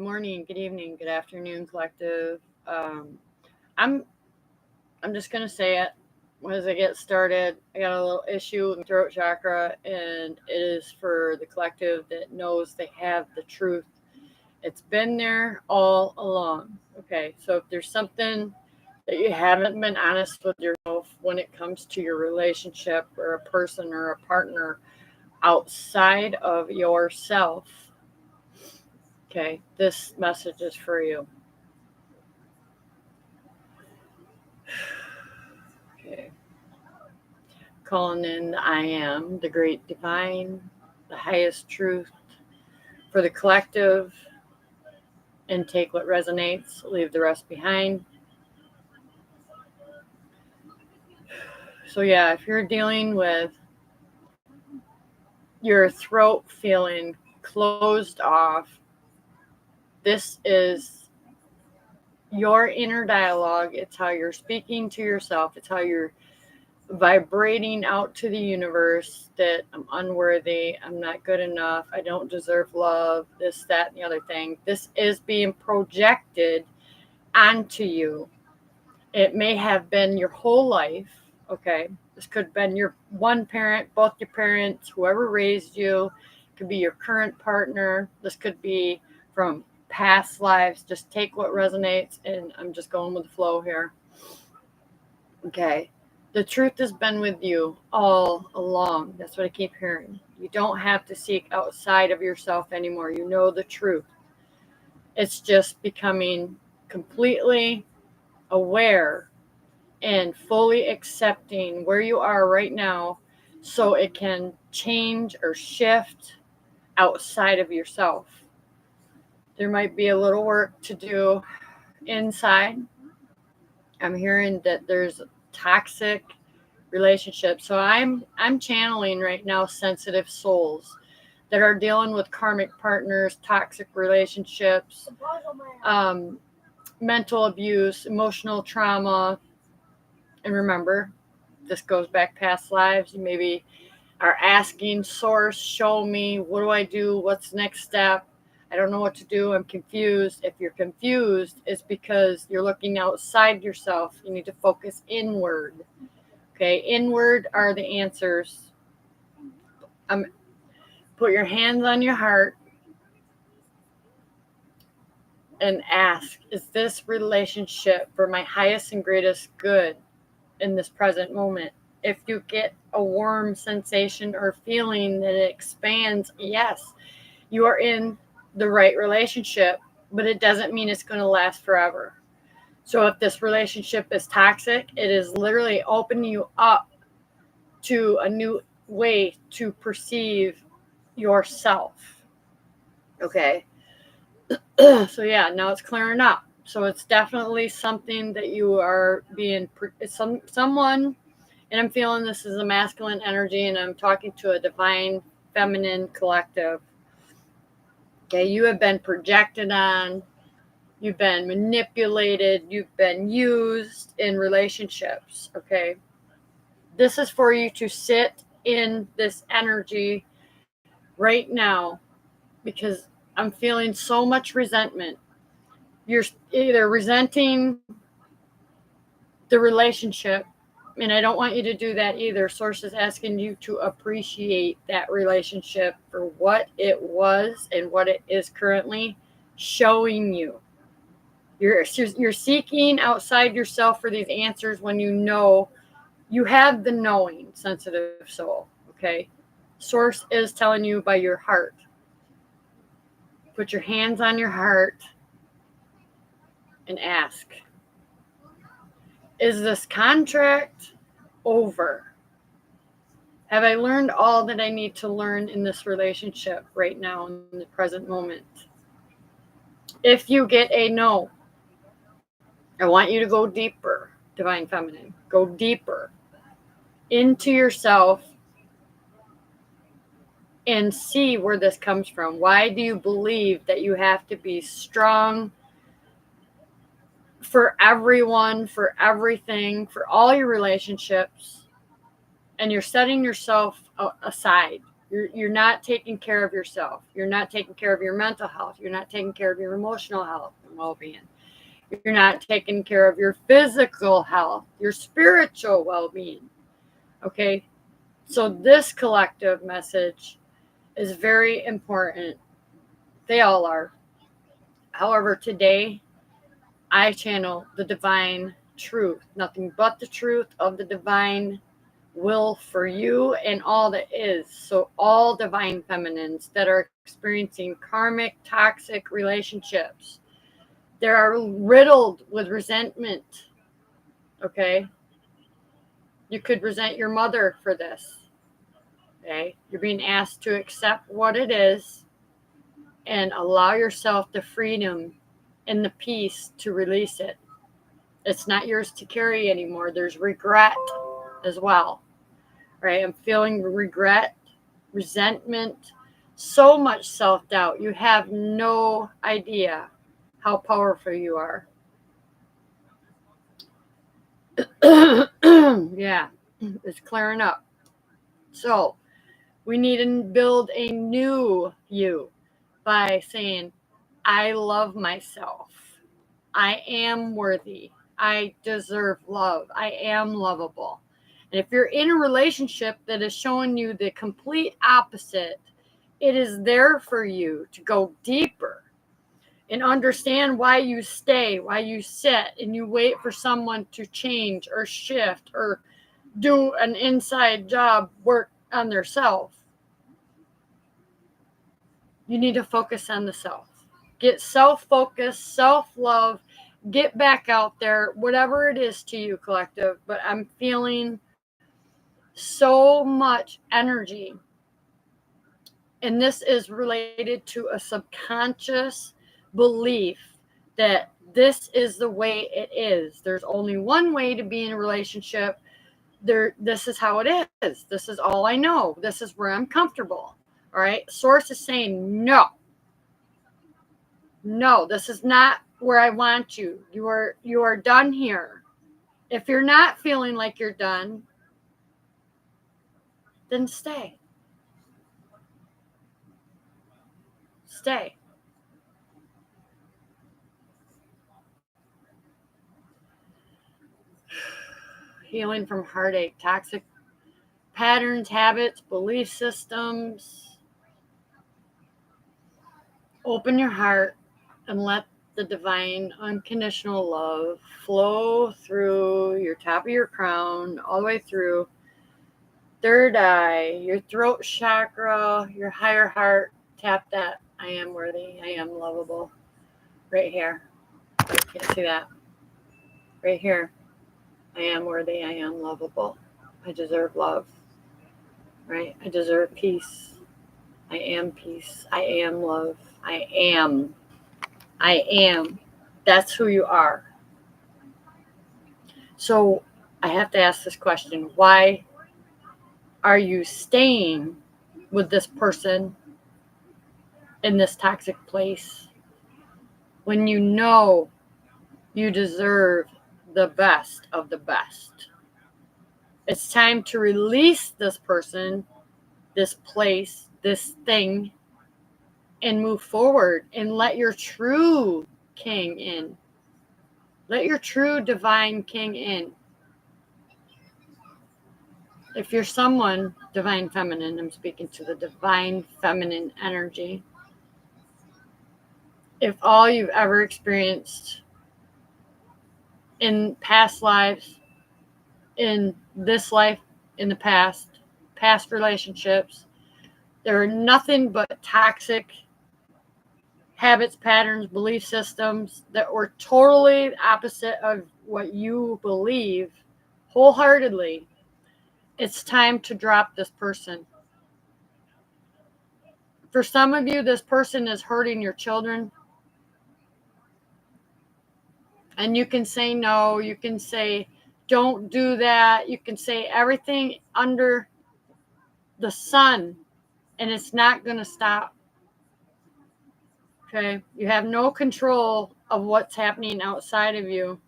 Good morning, good evening, good afternoon, collective. I'm I'm just gonna say it as I get started. I got a little issue with my throat chakra, and it is for the collective that knows they have the truth. It's been there all along. Okay, so if there's something that you haven't been honest with yourself when it comes to your relationship or a person or a partner outside of yourself, okay, this message is for you. Okay. Calling in the I am, the great divine, the highest truth for the collective, and take what resonates, leave the rest behind. So, yeah, if you're dealing with your throat feeling closed off, this is your inner dialogue. It's how you're speaking to yourself, it's how you're vibrating out to the universe that I'm unworthy, I'm not good enough, I don't deserve love, this, that, and the other thing. This is being projected onto you. It may have been your whole life, okay? This could have been your one parent, both your parents, whoever raised you. It could be your current partner. This could be from past lives. Just take what resonates, and I'm just going with the flow here. Okay. The truth has been with you all along. That's what I keep hearing. You don't have to seek outside of yourself anymore. You know the truth. It's just becoming completely aware and fully accepting where you are right now so it can change or shift outside of yourself. There might be a little work to do inside. I'm hearing that there's toxic relationships. So I'm channeling right now sensitive souls that are dealing with karmic partners, toxic relationships, um, mental abuse, emotional trauma. And remember, this goes back past lives. You maybe are asking source, show me, what do I do? What's the next step? I don't know what to do. I'm confused. If you're confused, it's because you're looking outside yourself. You need to focus inward. Okay, inward are the answers. Put your hands on your heart and ask, is this relationship for my highest and greatest good in this present moment? If you get a warm sensation or feeling that it expands, yes, you are in the right relationship, but it doesn't mean it's going to last forever. So if this relationship is toxic, it is literally opening you up to a new way to perceive yourself. Okay. So yeah, now it's clearing up. So it's definitely something that you are being someone, and I'm feeling this is a masculine energy, and I'm talking to a divine feminine collective. Okay, you have been projected on, you've been manipulated, you've been used in relationships. Okay, this is for you to sit in this energy right now, because I'm feeling so much resentment. You're either resenting the relationship, and I don't want you to do that either. Source is asking you to appreciate that relationship for what it was and what it is currently showing you. You're seeking outside yourself for these answers when you know you have the knowing, sensitive soul. Okay, source is telling you by your heart. Put your hands on your heart and ask, is this contract over? Have I learned all that I need to learn in this relationship right now in the present moment? If you get a no, I want you to go deeper, Divine Feminine. Go deeper into yourself and see where this comes from. Why do you believe that you have to be strong for everyone, for everything, for all your relationships, and you're setting yourself aside? You're not taking care of yourself. You're not taking care of your mental health. You're not taking care of your emotional health and well-being. You're not taking care of your physical health, your spiritual well-being. Okay? So this collective message is very important. They all are. However, today I channel the divine truth, nothing but the truth of the divine will for you and all that is. So all divine feminines that are experiencing karmic toxic relationships, they are riddled with resentment. Okay? You could resent your mother for this. Okay? You're being asked to accept what it is and allow yourself the freedom and the peace to release it. It's not yours to carry anymore. There's regret as well. Right? I'm feeling regret, resentment, so much self-doubt. You have no idea how powerful you are. Yeah, it's clearing up. So we need to build a new you by saying, I love myself. I am worthy. I deserve love. I am lovable. And if you're in a relationship that is showing you the complete opposite, it is there for you to go deeper and understand why you stay, why you sit, and you wait for someone to change or shift or do an inside job, work on their self. You need to focus on the self. Get self-focused, self-love, get back out there, whatever it is to you, collective. But I'm feeling so much energy. And this is related to a subconscious belief that this is the way it is. There's only one way to be in a relationship. This is how it is. This is all I know. This is where I'm comfortable. All right. Source is saying no. No, this is not where I want you. You are done here. If you're not feeling like you're done, then stay. Stay. Healing from heartache, toxic patterns, habits, belief systems. Open your heart and let the divine unconditional love flow through your top of your crown, all the way through third eye, your throat chakra, your higher heart. Tap that. I am worthy. I am lovable. Right here. I can't see that. Right here. I am worthy. I am lovable. I deserve love. Right? I deserve peace. I am peace. I am love. I am. I am. That's who you are. So I have to ask this question. Why are you staying with this person in this toxic place when you know you deserve the best of the best? It's time to release this person, this place, this thing, and move forward and let your true king in. Let your true divine king in. If you're someone, divine feminine, I'm speaking to the divine feminine energy. If all you've ever experienced in past lives, in this life, in the past relationships, there are nothing but toxic habits, patterns, belief systems that were totally opposite of what you believe wholeheartedly, it's time to drop this person. For some of you, this person is hurting your children. And you can say no. You can say, don't do that. You can say everything under the sun, and it's not going to stop. Okay? You have no control of what's happening outside of you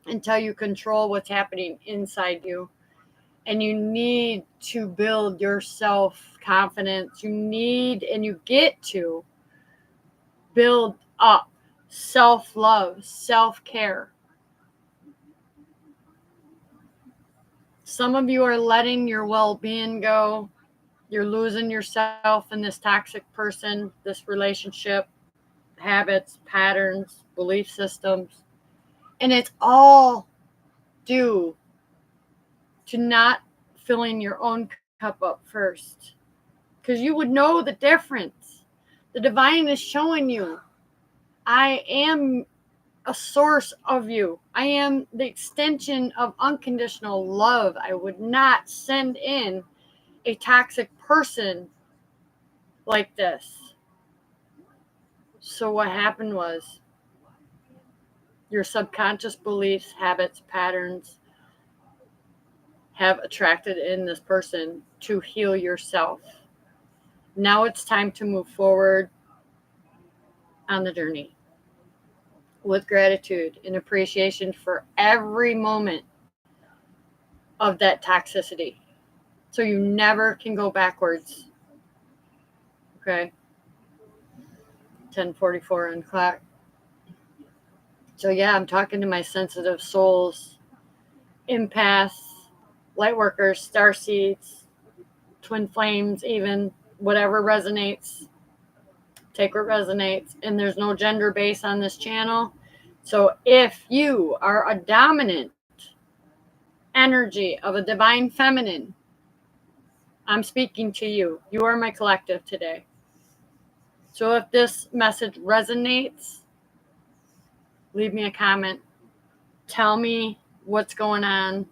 until you control what's happening inside you. And you need to build your self confidence. You need and you get to build up self-love, self-care. Some of you are letting your well-being go. You're losing yourself in this toxic person, this relationship, habits, patterns, belief systems. And it's all due to not filling your own cup up first. Because you would know the difference. The divine is showing you, I am a source of you. I am the extension of unconditional love. I would not send in a toxic person like this. So what happened was your subconscious beliefs, habits, patterns have attracted in this person to heal yourself. Now it's time to move forward on the journey with gratitude and appreciation for every moment of that toxicity. So you never can go backwards. Okay. 10:44 on the clock. So yeah, I'm talking to my sensitive souls, empaths, light workers, starseeds, twin flames, even whatever resonates. Take what resonates. And there's no gender base on this channel. So if you are a dominant energy of a divine feminine, I'm speaking to you. You are my collective today. So if this message resonates, leave me a comment. Tell me what's going on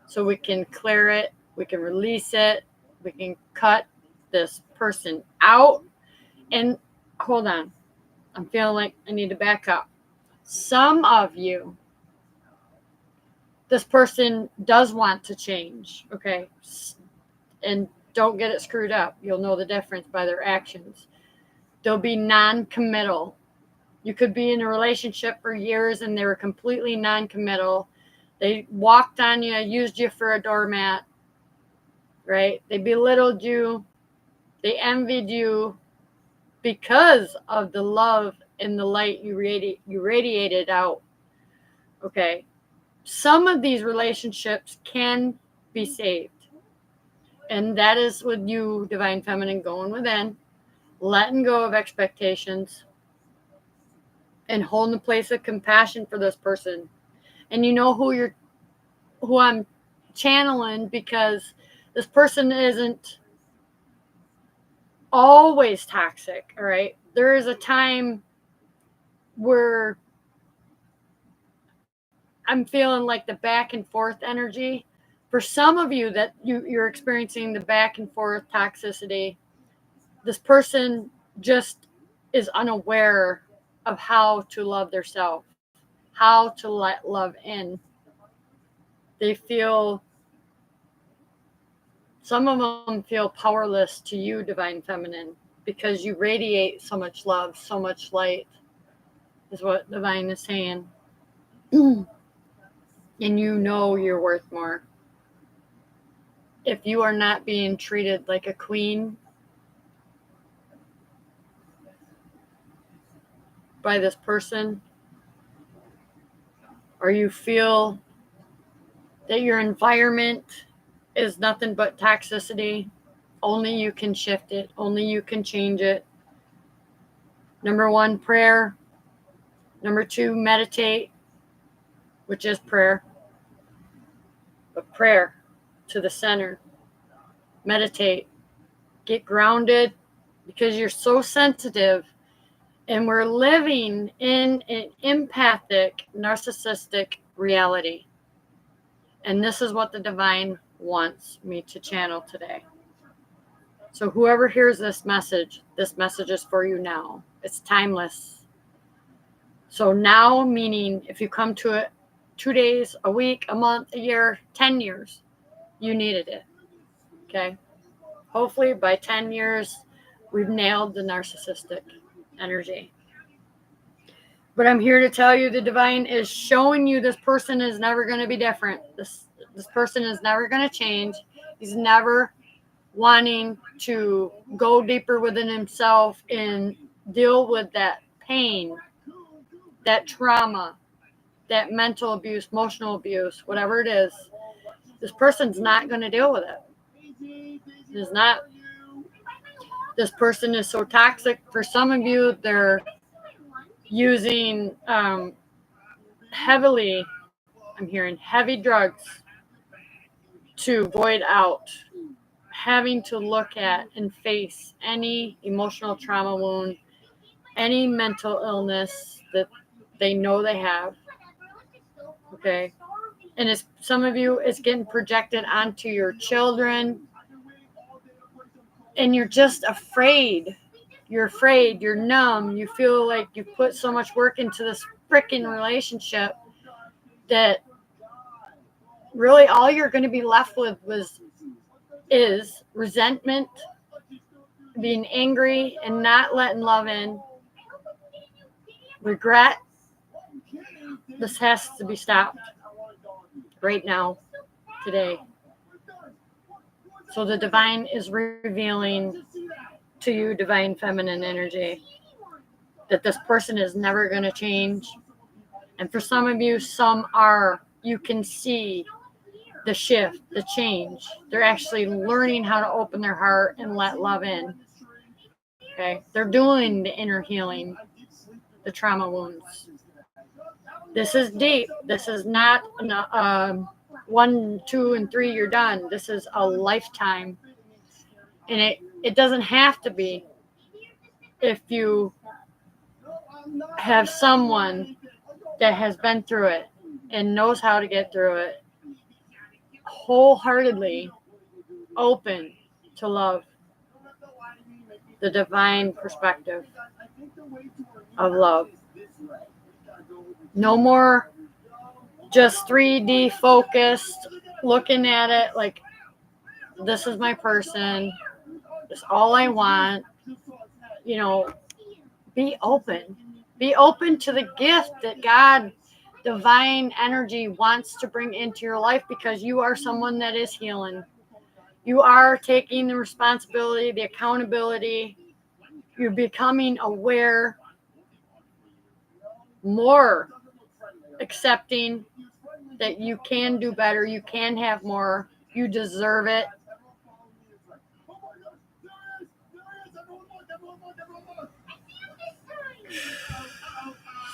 so we can clear it. We can release it. We can cut this person out. And hold on. I'm feeling like I need to back up. Some of you, this person does want to change, okay? And don't get it screwed up. You'll know the difference by their actions. They'll be non-committal. You could be in a relationship for years and they were completely non-committal. They walked on you, used you for a doormat, right? They belittled you. They envied you because of the love and the light you radiated out. Okay. Some of these relationships can be saved. And that is with you, Divine Feminine, going within, letting go of expectations, and holding a place of compassion for this person. And you know who I'm channeling, because this person isn't always toxic, all right? There is a time where I'm feeling like the back and forth energy. For some of you that you're experiencing the back and forth toxicity, this person just is unaware of how to love themselves, how to let love in. They feel, some of them feel powerless to you, Divine Feminine, because you radiate so much love, so much light, is what Divine is saying. And you know you're worth more. If you are not being treated like a queen by this person, or you feel that your environment is nothing but toxicity, only you can shift it. Only you can change it. Number 1, prayer. Number 2, meditate, which is prayer. But prayer to the center. Meditate. Get grounded, because you're so sensitive. And we're living in an empathic, narcissistic reality. And this is what the divine wants me to channel today. So whoever hears this message is for you now. It's timeless. So now, meaning if you come to it 2 days, a week, a month, a year, 10 years, you needed it. Okay? Hopefully by 10 years, we've nailed the narcissistic energy. But I'm here to tell you the divine is showing you this person is never going to be different. This person is never going to change. He's never wanting to go deeper within himself and deal with that pain, that trauma, that mental abuse, emotional abuse, whatever it is. This person's not going to deal with it. It's not. This person is so toxic. For some of you, they're using heavily, I'm hearing heavy drugs to void out, having to look at and face any emotional trauma wound, any mental illness that they know they have. Okay. And it's, some of you, it's getting projected onto your children, and you're just afraid. You're afraid. You're numb. You feel like you put so much work into this freaking relationship that really all you're going to be left with is resentment, being angry and not letting love in, regret. This has to be stopped right now, today. So the divine is revealing to you, divine feminine energy, that this person is never going to change. And for some of you, some are. You can see the shift, the change. They're actually learning how to open their heart and let love in. Okay? They're doing the inner healing, the trauma wounds. This is deep. This is not 1, 2, and 3, you're done. This is a lifetime. And it doesn't have to be. If you have someone that has been through it and knows how to get through it, wholeheartedly open to love, the divine perspective of love. No more just 3D focused, looking at it like, this is my person, this is all I want. You know, be open. Be open to the gift that God, divine energy, wants to bring into your life, because you are someone that is healing. You are taking the responsibility, the accountability. You're becoming aware, more accepting that you can do better, you can have more, you deserve it.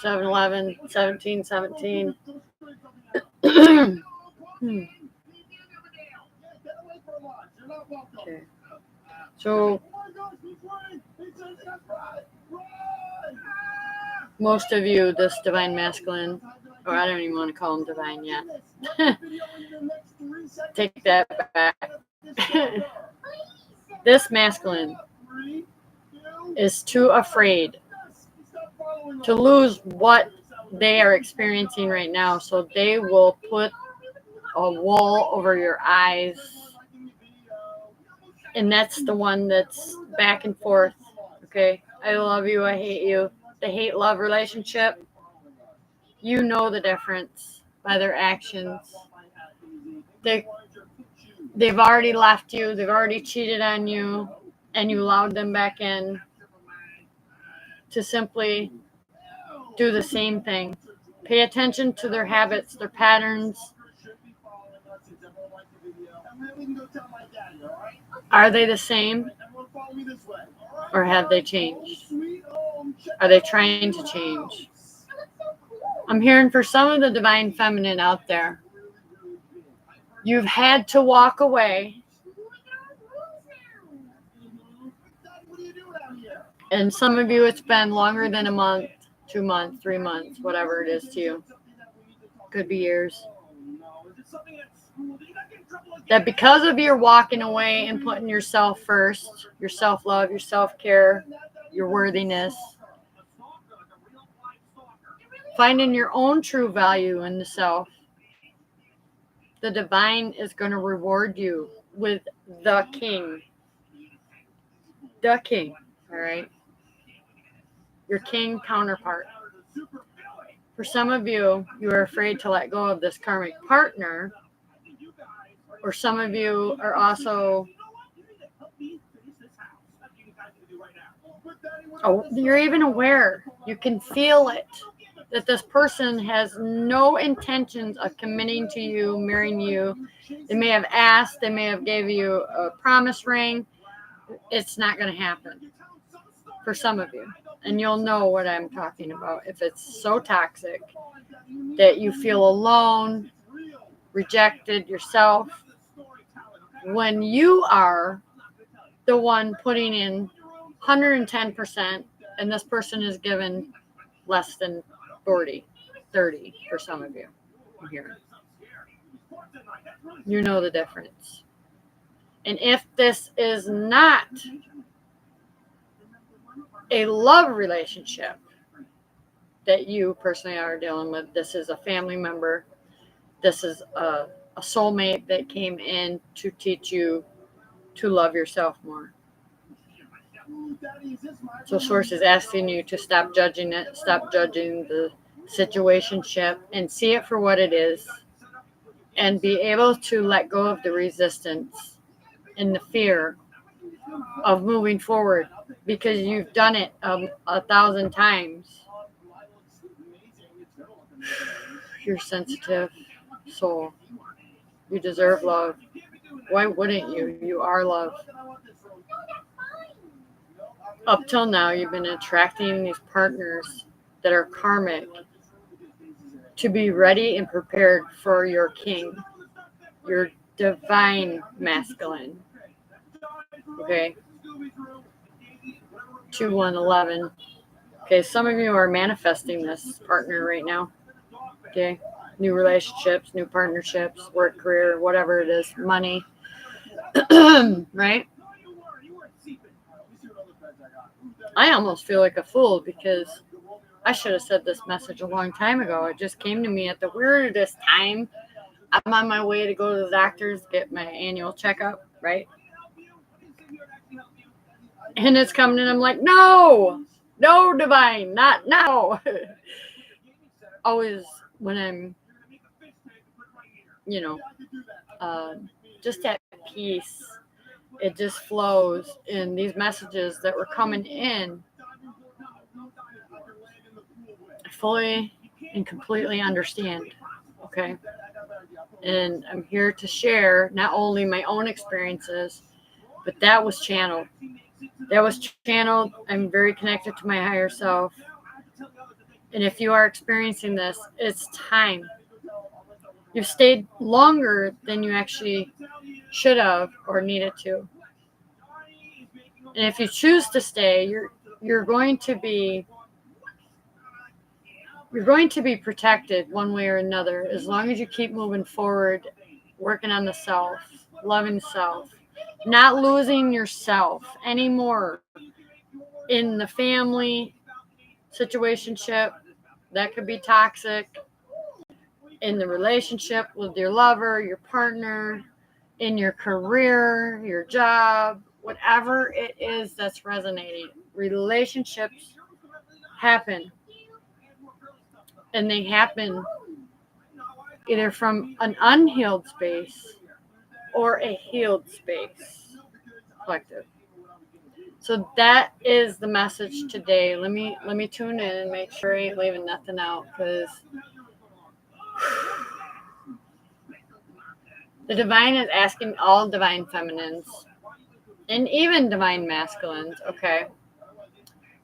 Seven 11, 17, 17. Okay. So most of you, this divine masculine, or I don't even want to call him divine yet. Take that back. This masculine is too afraid to lose what they are experiencing right now, so they will put a wall over your eyes. And that's the one that's back and forth. Okay, I love you, I hate you. The hate-love relationship, you know the difference by their actions. They've already left you, they've already cheated on you, and you allowed them back in to simply do the same thing. Pay attention to their habits, their patterns. Are they the same? Or have they changed? Are they trying to change? I'm hearing for some of the divine feminine out there, you've had to walk away. And some of you, it's been longer than a month, 2 months, 3 months, whatever it is to you. Could be years. That because of your walking away and putting yourself first, your self-love, your self-care, your worthiness, finding your own true value in the self, the divine is going to reward you with the king. The king, all right? Your king counterpart. For some of you, you are afraid to let go of this karmic partner, or some of you are also Oh, you're even aware. You can feel it. That this person has no intentions of committing to you, marrying you. They may have asked, they may have gave you a promise ring. It's not going to happen for some of you. And you'll know what I'm talking about. If it's so toxic that you feel alone, rejected yourself, when you are the one putting in 110% and this person is given less than 40, 30 for some of you here. You know the difference. And if this is not a love relationship that you personally are dealing with, this is a family member, this is a soulmate that came in to teach you to love yourself more. So Source is asking you to stop judging it, stop judging the situationship, and see it for what it is, and be able to let go of the resistance and the fear of moving forward, because you've done it 1,000 times. You're sensitive soul. You deserve love. Why wouldn't you? You are love. Up till now, you've been attracting these partners that are karmic to be ready and prepared for your king, your divine masculine. Okay. 2111. Okay, some of you are manifesting this partner right now. Okay. New relationships, new partnerships, work, career, whatever it is, money. Right? I almost feel like a fool because I should have said this message a long time ago. It just came to me at the weirdest time. I'm on my way to go to the doctor's, get my annual checkup, right? And it's coming and I'm like, no, divine, not now. Always when I'm, just at peace, it just flows. And these messages that were coming in, I fully and completely understand. Okay. And I'm here to share not only my own experiences, but that was channeled. I'm very connected to my higher self. And if you are experiencing this, it's time. You've stayed longer than you actually should have or needed to. And if you choose to stay, you're going to be protected one way or another, as long as you keep moving forward, working on the self, loving self, not losing yourself anymore in the family situationship. That could be toxic. In the relationship with your lover, your partner, in your career, your job, whatever it is that's resonating. Relationships happen. And they happen either from an unhealed space or a healed space, collective. So that is the message today. Let me tune in and make sure I ain't leaving nothing out, because the divine is asking all divine feminines and even divine masculines, okay,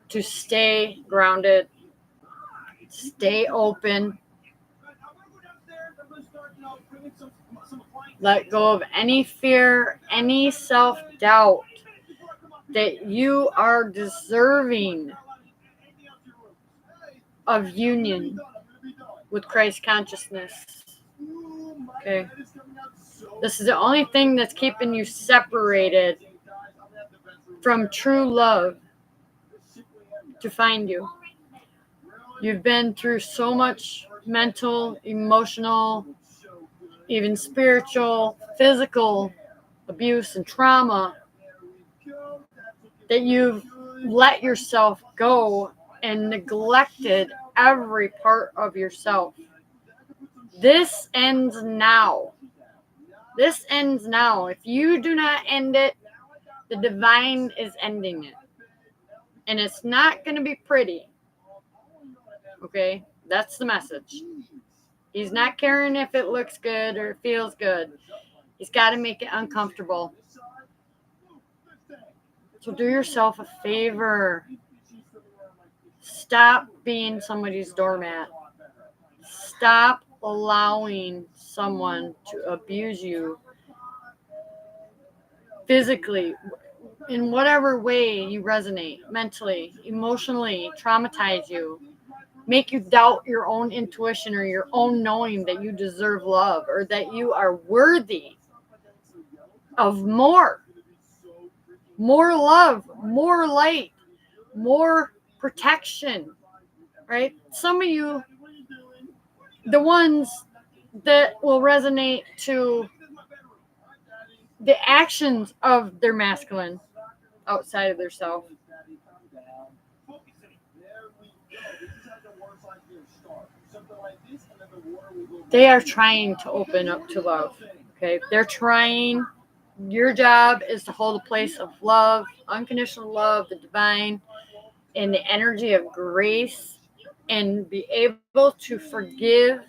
to stay grounded, stay open, let go of any fear, any self-doubt that you are deserving of union with Christ consciousness. Okay. This is the only thing that's keeping you separated from true love to find you. You've been through so much mental, emotional, even spiritual, physical abuse and trauma that you've let yourself go and neglected every part of yourself. This ends now. This ends now. If you do not end it, the divine is ending it. And it's not going to be pretty. Okay? That's the message. He's not caring if it looks good or feels good. He's got to make it uncomfortable. So do yourself a favor. Stop being somebody's doormat. Stop allowing someone to abuse you physically, in whatever way you resonate, mentally, emotionally, traumatize you, make you doubt your own intuition or your own knowing that you deserve love or that you are worthy of more love, more light, more protection, right? Some of you, the ones that will resonate to the actions of their masculine outside of their self, they are trying to open up to love. Okay, they're trying. Your job is to hold a place of love, unconditional love, the divine, and the energy of grace, and be able to forgive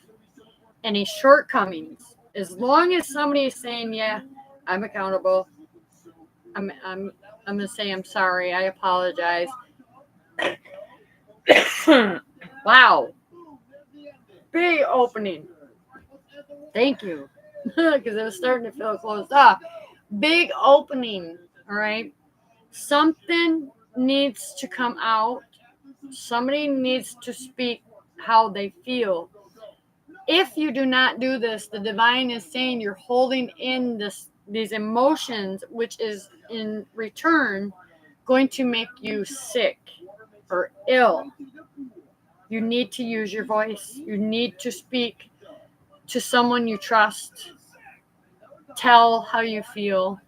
any shortcomings. As long as somebody is saying, "Yeah, I'm accountable. I'm gonna say I'm sorry. I apologize." Wow, big opening. Thank you, because it was starting to feel closed off. Big opening. All right, something needs to come out. Somebody needs to speak how they feel. If you do not do this, the divine is saying you're holding in these emotions, which is in return going to make you sick or ill. You need to use your voice. You need to speak to someone you trust. Tell how you feel.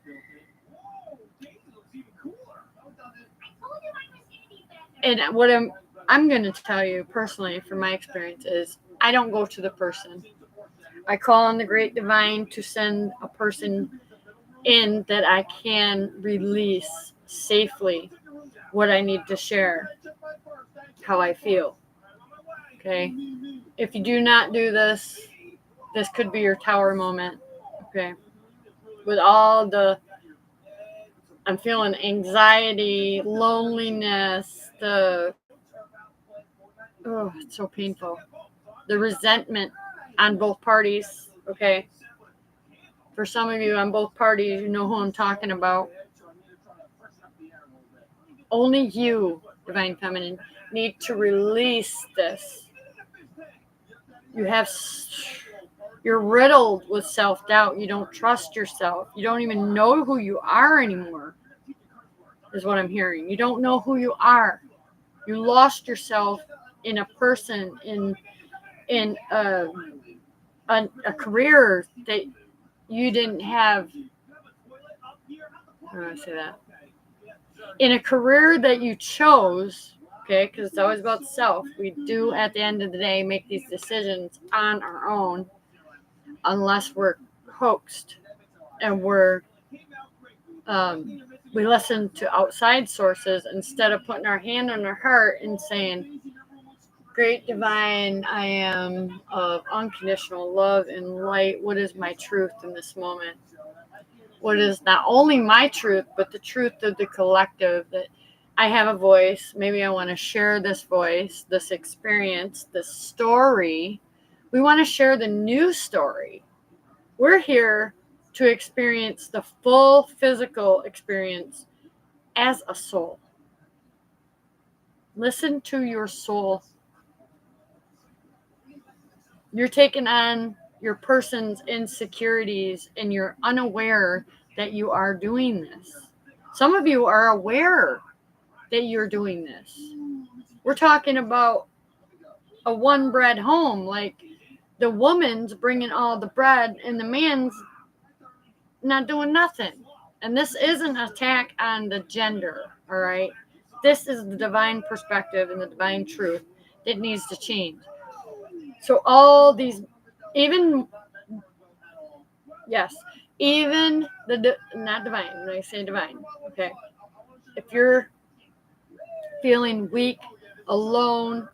And what I'm going to tell you personally from my experience is I don't go to the person. I call on the great divine to send a person in that I can release safely what I need to share, how I feel. Okay. If you do not do this, this could be your tower moment. Okay. With all I'm feeling anxiety, loneliness, it's so painful. The resentment on both parties. Okay. For some of you on both parties, you know who I'm talking about. Only you, Divine Feminine, need to release this. You're riddled with self-doubt. You don't trust yourself. You don't even know who you are anymore, is what I'm hearing. You don't know who you are. You lost yourself in a person, in a career that you didn't have. How do I say that? In a career that you chose, okay, because it's always about self. We do, at the end of the day, make these decisions on our own, unless we're coaxed and we listen to outside sources instead of putting our hand on our heart and saying, "Great divine, I am of unconditional love and light. What is my truth in this moment? What is not only my truth, but the truth of the collective, that I have a voice. Maybe I want to share this voice, this experience, this story. We want to share the new story. We're here to experience the full physical experience as a soul. Listen to your soul. You're taking on your person's insecurities and you're unaware that you are doing this. Some of you are aware that you're doing this. We're talking about a one bread home, like the woman's bringing all the bread and the man's not doing nothing. And this isn't an attack on the gender, all right? This is the divine perspective and the divine truth that needs to change. So all these, even the not divine, when I say divine, okay? If you're feeling weak, alone,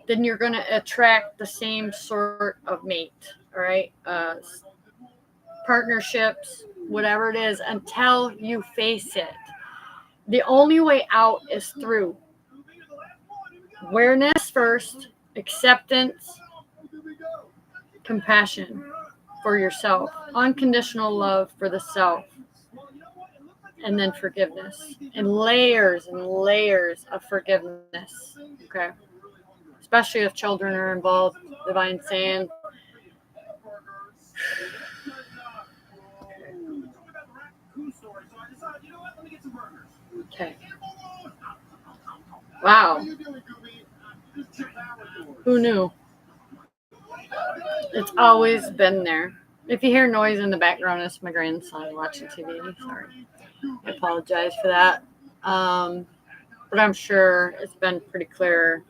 then you're going to attract the same sort of mate. All right. Partnerships, whatever it is, until you face it. The only way out is through awareness first, acceptance, compassion for yourself, unconditional love for the self, and then forgiveness, and layers of forgiveness. Okay. Especially if children are involved. Divine saying, okay. Wow. Who knew? It's always been there. If you hear noise in the background, it's my grandson watching TV. Sorry. I apologize for that. But I'm sure it's been pretty clear.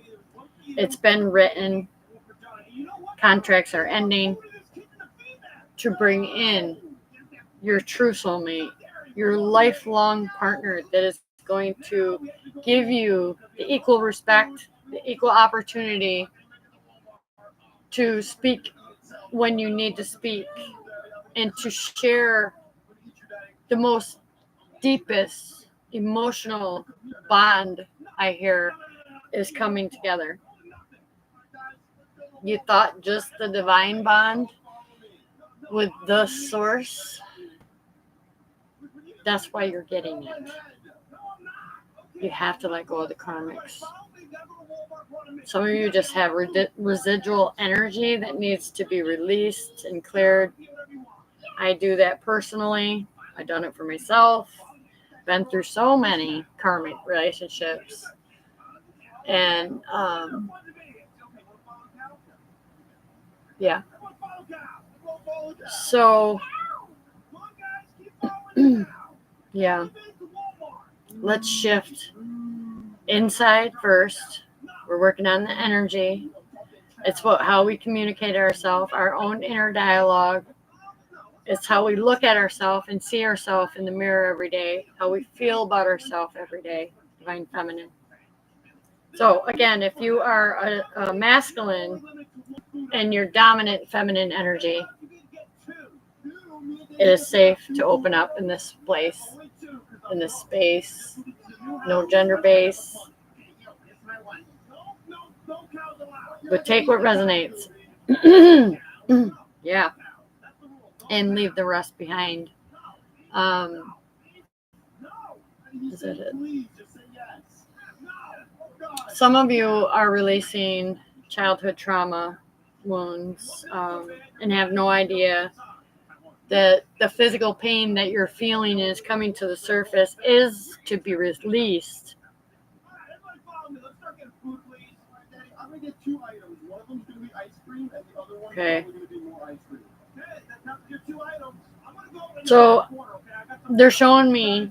It's been written. Contracts are ending to bring in your true soulmate, your lifelong partner that is going to give you the equal respect, the equal opportunity to speak when you need to speak and to share the most deepest emotional bond I hear is coming together. You thought just the divine bond with the source, that's why you're getting it. You have to let go of the karmics. Some of you just have residual energy that needs to be released and cleared. I do that personally. I've done it for myself. Been through so many karmic relationships. And yeah. So yeah. Let's shift inside first. We're working on the energy. It's how we communicate ourselves, our own inner dialogue. It's how we look at ourselves and see ourselves in the mirror every day, how we feel about ourselves every day, divine feminine. So again, if you are a masculine and your dominant feminine energy, it is safe to open up in this place, in this space. No gender base. But take what resonates. Yeah. And leave the rest behind. Is that it? Some of you are releasing childhood trauma wounds and have no idea that the physical pain that you're feeling is coming to the surface is to be released. Okay. So they're showing me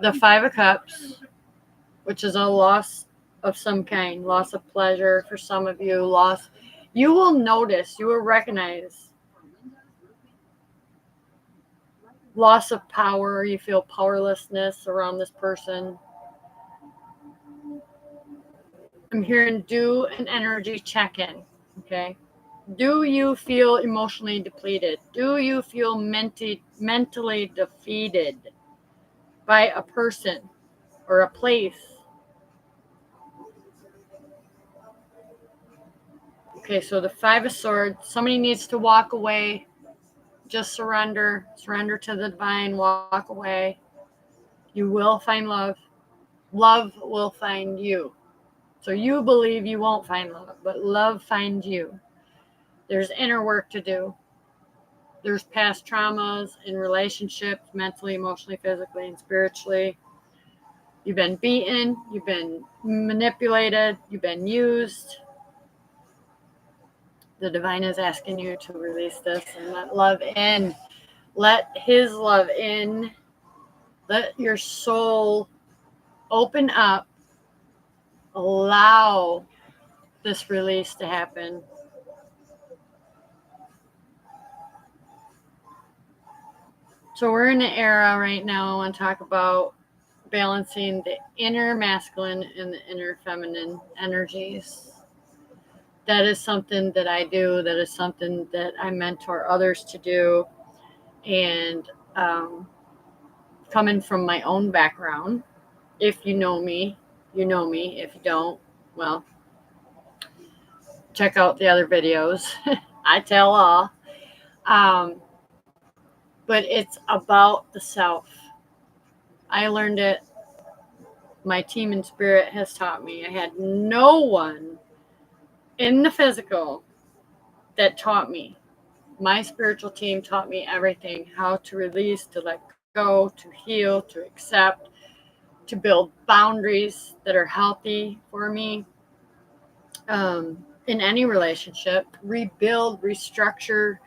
the Five of Cups, which is a loss of some kind, loss of pleasure for some of you, loss. You will notice, you will recognize loss of power. You feel powerlessness around this person. I'm hearing do an energy check-in, okay? Do you feel emotionally depleted? Do you feel mentally defeated by a person or a place? Okay, so the Five of Swords, somebody needs to walk away. Just surrender to the divine, walk away. You will find love. Love will find you. So you believe you won't find love, but love finds you. There's inner work to do. There's past traumas in relationships, mentally, emotionally, physically, and spiritually. You've been beaten. You've been manipulated. You've been used. The divine is asking you to release this and let love in. Let his love in. Let your soul open up. Allow this release to happen. So we're in an era right now. I want to talk about balancing the inner masculine and the inner feminine energies. That is something that I do. That is something that I mentor others to do. And coming from my own background, if you know me, you know me. If you don't, well, check out the other videos. I tell all. But it's about the self. I learned it. My team in spirit has taught me. I had no one in the physical that taught me. My spiritual team taught me everything, how to release, to let go, to heal, to accept, to build boundaries that are healthy for me in any relationship, rebuild, restructure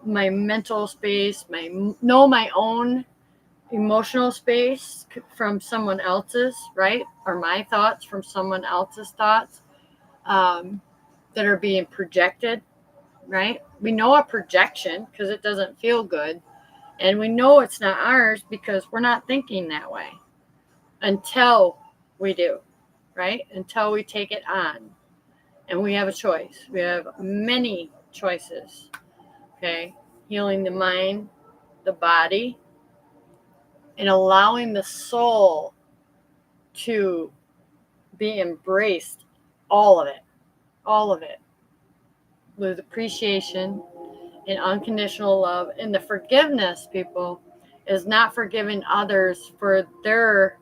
my mental space, know my own emotional space from someone else's, right? Or my thoughts from someone else's thoughts that are being projected, right? We know a projection because it doesn't feel good. And we know it's not ours because we're not thinking that way until we do, right? Until we take it on. And we have a choice. We have many choices, okay? Healing the mind, the body, and allowing the soul to be embraced, all of it, with appreciation and unconditional love. And the forgiveness, people, is not forgiving others for their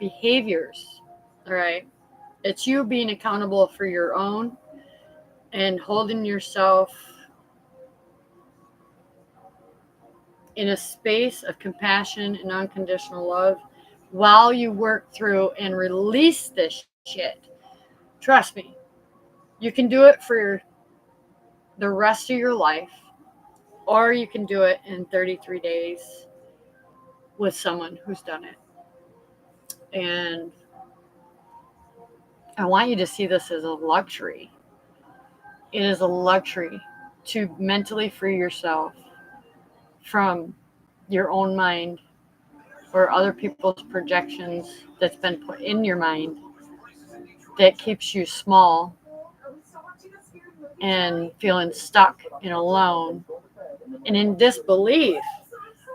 behaviors, all right? It's you being accountable for your own and holding yourself in a space of compassion and unconditional love while you work through and release this shit. Trust me, you can do it for the rest of your life, or you can do it in 33 days with someone who's done it. And I want you to see this as a luxury. It is a luxury to mentally free yourself from your own mind or other people's projections that's been put in your mind that keeps you small and feeling stuck and alone and in disbelief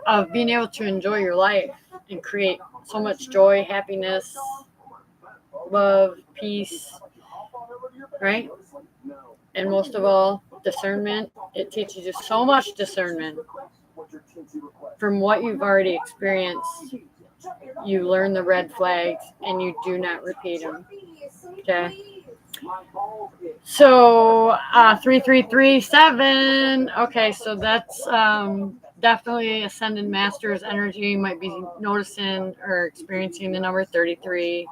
of being able to enjoy your life and create so much joy, happiness, love, peace, right? And most of all, discernment. It teaches you so much discernment from what you've already experienced. You learn the red flags and you do not repeat them. Okay. So 3337. Okay, so that's definitely Ascended Masters energy. You might be noticing or experiencing the number 33,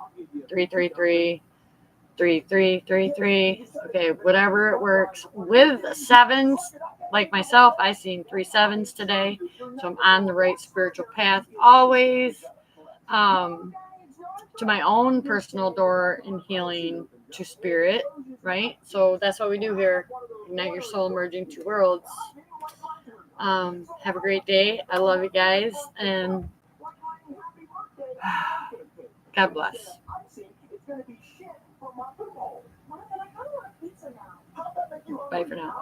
333, 3333. Okay, whatever it works. With sevens, like myself, I seen 3 sevens today, so I'm on the right spiritual path always. To my own personal door in healing to spirit, right? So that's what we do here. Ignite your soul, merging two worlds. Have a great day. I love you guys, and God bless. Bye for now.